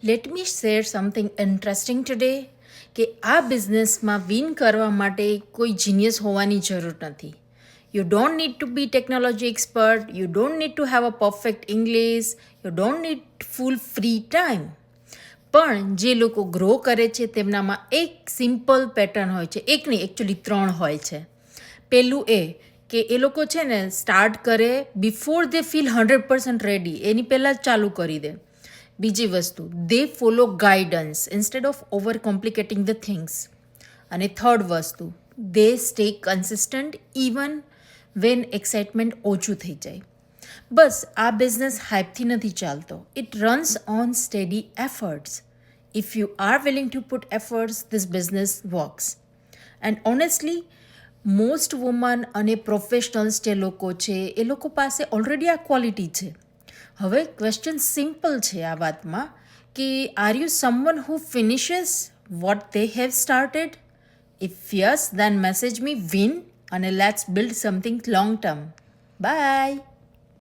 Let me share something interesting today કે આ બિઝનેસમાં વિન કરવા માટે કોઈ જીનિયસ હોવાની જરૂર નથી. You don't need to be technology expert, you don't need to have a perfect English, you don't need full free time. પણ જે લોકો ગ્રો કરે છે તેમનામાં એક સિમ્પલ પેટર્ન હોય છે, એક નહીં એકચ્યુઅલી 3 હોય છે. પહેલું એ કે એ લોકો છે ને સ્ટાર્ટ કરે બિફોર દે ફીલ 100% રેડી, એની પહેલાં જ ચાલુ કરી દે. બીજી વસ્તુ, they follow guidance instead of overcomplicating the things. અને થર્ડ વસ્તુ, they stay consistent even when excitement ઓછું થઈ જાય. બસ આ બિઝનેસ હાઇપથી નથી ચાલતો. It runs on steady efforts. If you are willing to put efforts, this business works. And honestly most women અને પ્રોફેશનલ્સ જે લોકો છે એ લોકો પાસે ઓલરેડી આ ક્વોલિટી છે. હવે ક્વેશ્ચન સિમ્પલ છે આ વાતમાં કે are you someone who finishes what they have started? If yes, then message me win અને let's build something long term. By.